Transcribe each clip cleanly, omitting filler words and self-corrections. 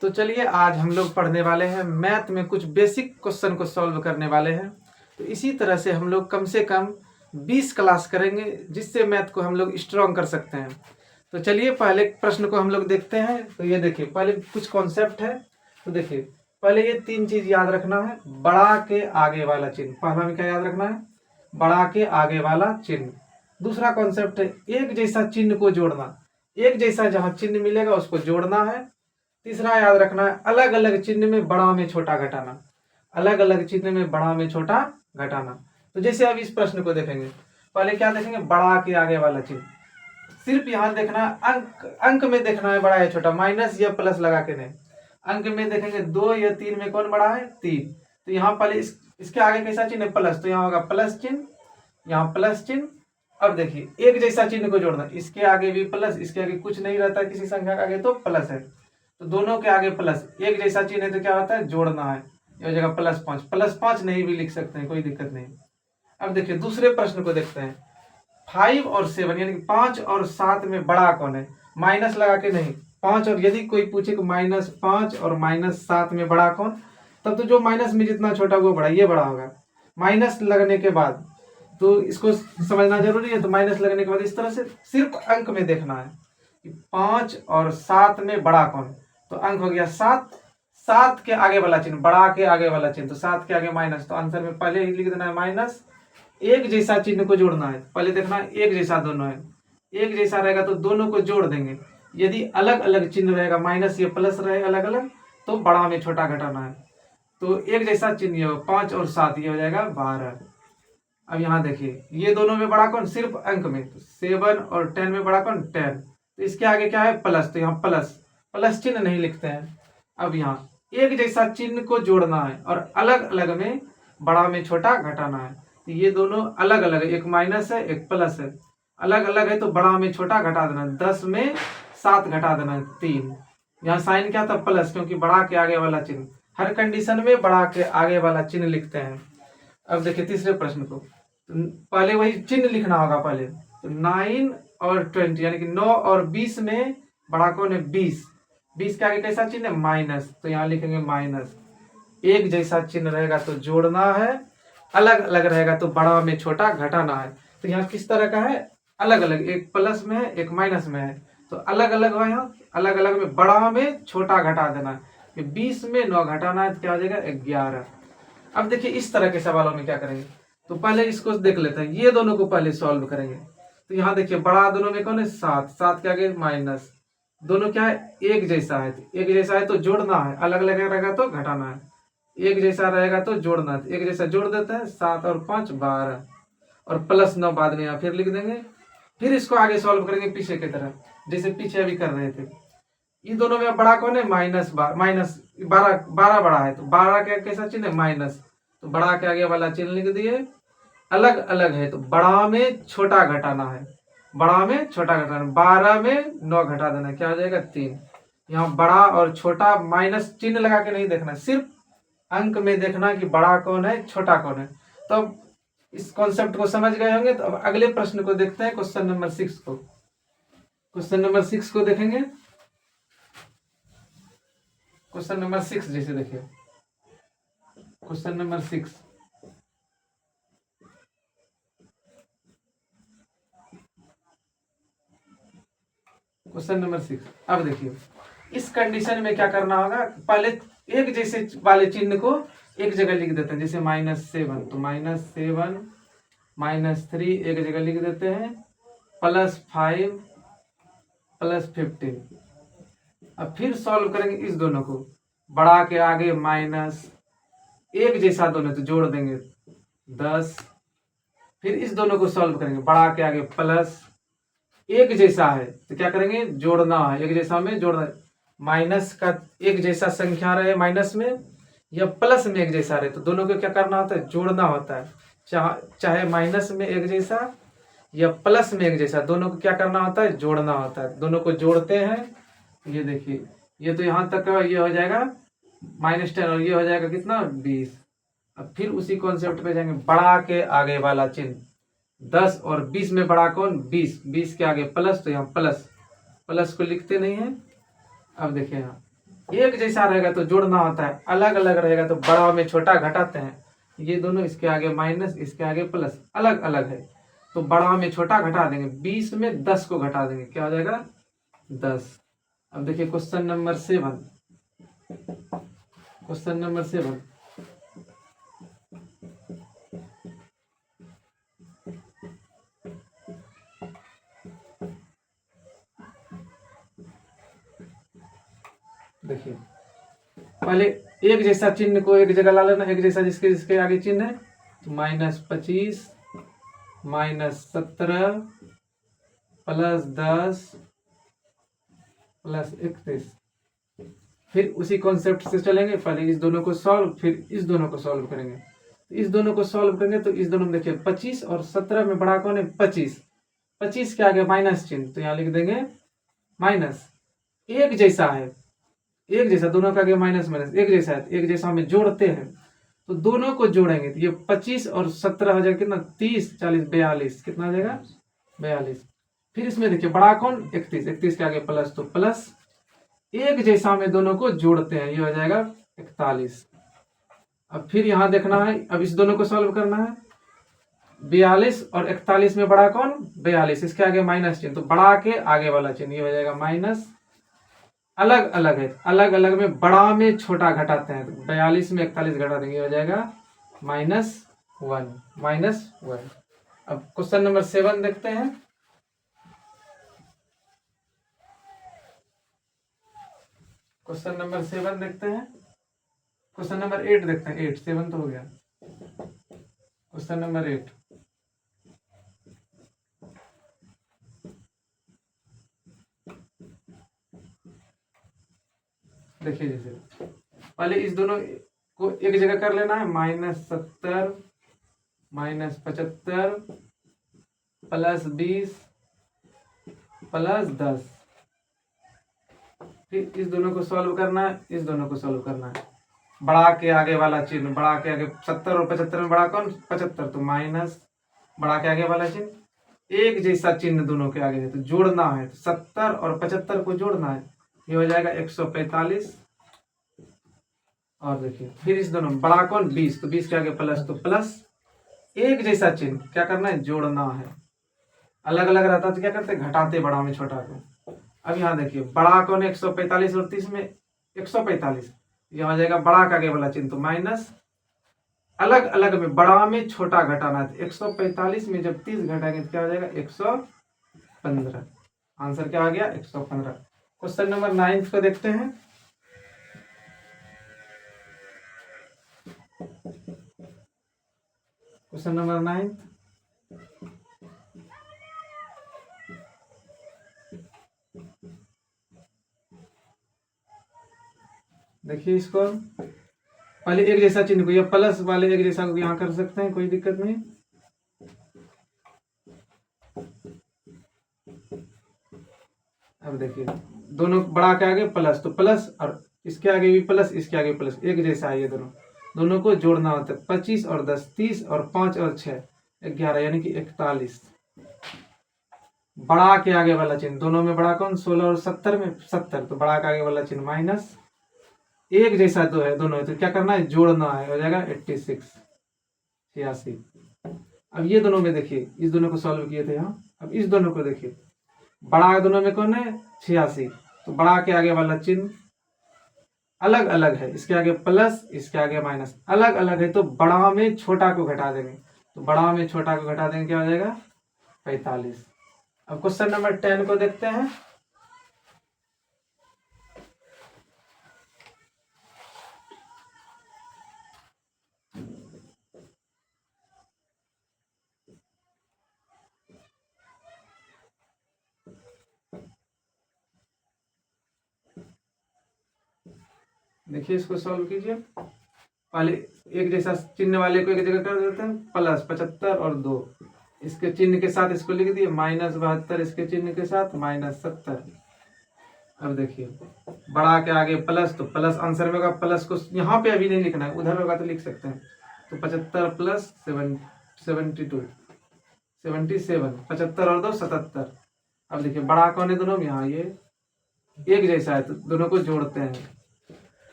तो चलिए आज हम लोग पढ़ने वाले हैं मैथ में कुछ बेसिक क्वेश्चन को सॉल्व करने वाले हैं। तो इसी तरह से हम लोग कम से कम 20 क्लास करेंगे जिससे मैथ को हम लोग स्ट्रॉन्ग कर सकते हैं। तो चलिए पहले प्रश्न को हम लोग देखते हैं। तो ये देखिए पहले कुछ कॉन्सेप्ट है। तो देखिए पहले ये 3 चीज याद रखना है। बड़ा के आगे वाला चिन्ह, पहला में क्या याद रखना है? बड़ा के आगे वाला चिन्ह। दूसरा कॉन्सेप्ट है एक जैसा चिन्ह को जोड़ना, एक जैसा जहां चिन्ह मिलेगा उसको जोड़ना है। तीसरा याद रखना है अलग अलग चिन्ह में बड़ा में छोटा घटाना, अलग अलग चिन्ह में बड़ा में छोटा घटाना। तो जैसे अब इस प्रश्न को देखेंगे, पहले क्या देखेंगे? बड़ा के आगे वाला चिन्ह। सिर्फ यहाँ देखना है अंक में देखना है बड़ा या छोटा, माइनस या प्लस लगा के नहीं। अंक में देखेंगे 2 या 3 में कौन बड़ा है? 3। तो यहाँ पहले इसके आगे कैसा चिन्ह है? प्लस, तो यहाँ होगा प्लस चिन्ह, यहाँ प्लस चिन्ह। अब देखिए एक जैसा चिन्ह को जोड़ना, इसके आगे भी प्लस, इसके आगे कुछ नहीं रहता किसी संख्या के आगे तो प्लस है, तो दोनों के आगे प्लस। एक जैसा चिन्ह है तो क्या होता है? जोड़ना है। ये हो जाएगा +5, +5 नहीं भी लिख सकते हैं, कोई दिक्कत नहीं। अब देखिए दूसरे प्रश्न को देखते हैं। 5 और 7 यानी कि 5 और 7 में बड़ा कौन है? माइनस लगा के नहीं, 5 और यदि कोई पूछे कि -5 और -7 में बड़ा कौन, तब तो जो माइनस में जितना छोटा वो बड़ा, ये बड़ा होगा। माइनस लगने के बाद तो इसको समझना जरूरी है। तो माइनस लगने के बाद इस तरह से सिर्फ अंक में देखना है कि 5 और 7 में बड़ा कौन। तो अंक हो गया 7, 7 के आगे वाला चिन्ह, बड़ा के आगे वाला चिन्ह, तो 7 के आगे माइनस, तो आंसर में पहले ही लिख देना है माइनस। एक जैसा चिन्ह को जोड़ना है, पहले देखना है एक जैसा दोनों है, एक जैसा रहेगा तो दोनों को जोड़ देंगे। यदि अलग अलग चिन्ह रहेगा, माइनस या प्लस रहे अलग अलग, तो बड़ा में छोटा घटाना है। तो एक जैसा चिन्ह 5 और 7 ये हो जाएगा 12। अब यहाँ देखिए ये दोनों में बड़ा कौन? सिर्फ अंक में, तो 7 और 10 में बड़ा कौन? 10। तो इसके आगे क्या है? प्लस, तो यहाँ प्लस चिन्ह नहीं लिखते हैं। अब यहाँ एक जैसा चिन्ह को जोड़ना है और अलग अलग में बड़ा में छोटा घटाना है। तो ये दोनों अलग अलग है, एक माइनस है एक प्लस है, अलग अलग है तो बड़ा में छोटा घटा देना है। 10 में 7 घटा देना है 3। यहाँ साइन क्या था? प्लस, क्योंकि बड़ा के आगे वाला चिन्ह, हर कंडीशन में बड़ा के आगे वाला चिन्ह लिखते हैं। अब देखिए तीसरे प्रश्न को, तो पहले वही चिन्ह लिखना होगा पहले। तो 9 और 20 यानी कि 9 और 20 में बड़ा कौन है? 20। 20 के आगे कैसा चिन्ह है? माइनस, तो यहाँ लिखेंगे माइनस। एक जैसा चिन्ह रहेगा तो जोड़ना है, अलग अलग रहेगा तो बड़ा में छोटा घटाना है। तो यहाँ किस तरह का है? अलग अलग, एक प्लस में है एक माइनस में है, तो अलग अलग है। यहाँ अलग अलग में बड़ा में छोटा घटा देना है। 20 में 9 घटाना है तो क्या हो जाएगा? 11। अब देखिए इस तरह के सवालों में क्या करेंगे, तो पहले इसको देख लेते हैं, ये दोनों को पहले सॉल्व करेंगे। तो यहाँ देखिए बड़ा दोनों में कौन है? 7, 7 के आगे माइनस, दोनों क्या है? एक जैसा है, एक जैसा है तो जोड़ना है, अलग अलग रहेगा तो घटाना है। एक जैसा रहेगा तो जोड़ना है, एक जैसा जोड़ देते हैं, 7 और 5 12, और +9 बाद में यहाँ फिर लिख देंगे। फिर इसको आगे सॉल्व करेंगे पीछे की तरह, जैसे पीछे अभी कर रहे थे। इन दोनों में बड़ा कौन है? -12 बड़ा है, तो 12 का कैसा चिन्ह है? माइनस, तो बड़ा के आगे वाला चिन्ह लिख दिए। अलग अलग है तो बड़ा में छोटा घटाना है, बड़ा में छोटा घटाना, 12 में 9 घटा देना, क्या हो जाएगा? 3। यहाँ बड़ा और छोटा माइनस चिन्ह लगा के नहीं देखना, सिर्फ अंक में देखना कि बड़ा कौन है छोटा कौन है। तो अब इस कॉन्सेप्ट को समझ गए होंगे। तो अब अगले प्रश्न को देखते हैं, क्वेश्चन नंबर 6 को। क्वेश्चन नंबर 6 को देखेंगे। क्वेश्चन नंबर 6 जैसे देखिए, क्वेश्चन नंबर 6, क्वेश्चन नंबर 6। अब देखिए इस कंडीशन में क्या करना होगा, पहले एक जैसे वाले चिन्ह को एक जगह लिख देते हैं, जैसे -7, तो -7 -3 एक जगह लिख देते हैं, +5 +15। अब फिर सॉल्व करेंगे इस दोनों को, बड़ा के आगे माइनस, एक जैसा दोनों तो जोड़ देंगे 10। फिर इस दोनों को सॉल्व करेंगे, बड़ा के आगे प्लस, एक जैसा है तो क्या करेंगे? जोड़ना है, एक जैसा में जोड़ना है। माइनस का एक जैसा संख्या रहे माइनस में या प्लस में एक जैसा रहे, तो दोनों को क्या करना होता है? जोड़ना होता है। चाहे माइनस में एक जैसा या प्लस में एक जैसा, दोनों को क्या करना होता है? जोड़ना होता है। दोनों को जोड़ते हैं, ये देखिए ये तो यहाँ तक ये हो जाएगा -10 और ये हो जाएगा कितना? 20। अब फिर उसी कॉन्सेप्ट पे जाएंगे, बड़ा के आगे वाला चिन्ह, 10 और 20 में बड़ा कौन? 20। 20 के आगे प्लस, तो यहाँ प्लस को लिखते नहीं है। अब देखिए यहाँ एक जैसा रहेगा तो जोड़ना होता है, अलग अलग रहेगा तो बड़ा में छोटा घटाते हैं। ये दोनों इसके आगे माइनस, इसके आगे प्लस, अलग अलग है तो बड़ा में छोटा घटा देंगे। 20 में 10 को घटा देंगे, क्या हो जाएगा 10। अब देखिए क्वेश्चन नंबर 7। क्वेश्चन नंबर 7, देखिए पहले एक जैसा चिन्ह को एक जगह ला लेना, एक जैसा जिसके जिसके आगे चिन्ह है, तो -25 -17 +10 +31। फिर उसी कॉन्सेप्ट से चलेंगे, पहले इस दोनों को सॉल्व, फिर इस दोनों को सॉल्व करेंगे। इस दोनों को सॉल्व करेंगे तो इस दोनों में देखिए 25 और 17 में बड़ा कौन है 25, 25 के आगे माइनस चिन्ह, तो यहाँ लिख देंगे माइनस। एक जैसा है, एक जैसा, दोनों का आगे माइनस माइनस एक जैसा है, एक जैसा हमें जोड़ते हैं तो दोनों को जोड़ेंगे तो ये 25 और 17 हो जाएगा कितना 30 40 42, कितना हो जाएगा 42। फिर इसमें देखिए बड़ा कौन 31, 31 के आगे प्लस तो प्लस, एक जैसा में दोनों को जोड़ते हैं, ये हो जाएगा 41। अब फिर यहाँ देखना है, अब इस दोनों को सॉल्व करना है। 42 और 41 में बड़ा कौन 42, इसके आगे माइनस चिन्ह, तो बड़ा के आगे वाला चिन्ह, ये हो जाएगा माइनस। अलग अलग है, अलग अलग में बड़ा में छोटा घटाते हैं, तो 42 में 41 घटा देंगे, हो जाएगा -1 -1। अब क्वेश्चन नंबर 7 देखते हैं। क्वेश्चन नंबर 7 देखते हैं। क्वेश्चन नंबर 8 देखते हैं। 8 7 तो हो गया। क्वेश्चन नंबर 8, देखिए जैसे पहले इस दोनों को एक जगह कर लेना है, -70 -75 +20 +10। फिर इस दोनों को सॉल्व करना है, इस दोनों को सॉल्व करना है। बड़ा के आगे वाला चिन्ह, बड़ा के आगे 70 और 75 में बड़ा कौन 75, तो माइनस, बड़ा के आगे वाला चिन्ह, एक जैसा चिन्ह दोनों के आगे है तो जोड़ना है, तो 70 और 75 को जोड़ना है, ये हो जाएगा 145। और देखिए फिर इस दोनों बड़ा कौन 20, तो 20 के आगे प्लस तो प्लस, एक जैसा चिन्ह क्या करना है जोड़ना है। अलग अलग रहता तो क्या करते घटाते बड़ा में छोटा को। अब यहाँ देखिए बड़ा कौन 145 और 30 में 145, यहाँ हो जाएगा बड़ा का आगे वाला चिन्ह तो माइनस। अलग अलग में बड़ा में छोटा घटाना है, तो 145 में जब 30 घटाएंगे तो क्या हो जाएगा 115। आंसर क्या आ गया 115। क्वेश्चन नंबर 9 को देखते हैं। क्वेश्चन नंबर 9, देखिए इसको पहले एक जैसा चिन्ह को, या प्लस वाले एक जैसा को यहाँ कर सकते हैं, कोई दिक्कत नहीं। अब देखिए दोनों बड़ा के आगे प्लस तो प्लस, और इसके आगे भी प्लस, इसके आगे प्लस, एक जैसा है ये दोनों, दोनों को जोड़ना होता है। 25 और 10 30 और 5 और 6 11, यानी कि 41। बड़ा के आगे वाला चिन्ह, दोनों में बड़ा कौन 16 और 70 में 70, तो बड़ा के आगे वाला चिन्ह माइनस, एक जैसा तो है दोनों है तो क्या करना है जोड़ना है, हो जाएगा 86 86। अब ये दोनों में देखिए, इस दोनों को सॉल्व किए थे यहाँ, अब इस दोनों को देखिए, बड़ा दोनों में कौन है 86, तो बड़ा के आगे वाला चिन्ह अलग अलग है, इसके आगे प्लस, इसके आगे माइनस, अलग अलग है तो बड़ा में छोटा को घटा देंगे, तो बड़ा में छोटा को घटा देंगे, क्या हो जाएगा 45। अब क्वेश्चन नंबर 10 को देखते हैं। देखिए इसको सॉल्व कीजिए। पहले एक जैसा चिन्ह वाले को एक जगह कर देते हैं, प्लस 75 और 2 इसके चिन्ह के साथ इसको लिख दिए, -72 इसके चिन्ह के साथ -70। अब देखिए बड़ा के आगे प्लस तो प्लस आंसर में होगा, प्लस को यहाँ पे अभी नहीं लिखना है, उधर होगा तो लिख सकते हैं। तो 75 + 72 77, 75 और 2 77। अब देखिए बड़ा कौन है दोनों में, यहाँ ये एक जैसा है तो दोनों को जोड़ते हैं,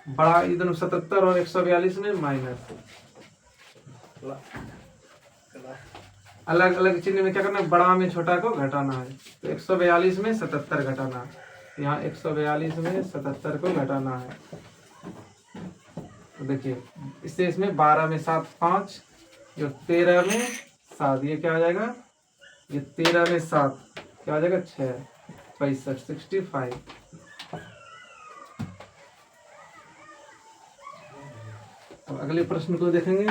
बड़ा इधर 77 और 142 में माइनस, अलग अलग चिन्ह में क्या करना है, बड़ा में छोटा को घटाना है। तो 142 में 77 घटाना है, यहाँ 142 में 77 को घटाना है। तो देखिए इससे इसमें 12 में 7 5, जो 13 में 7, ये क्या हो जाएगा, ये 13 में 7 क्या हो जाएगा 6, 65 65। अब अगले प्रश्न को देखेंगे।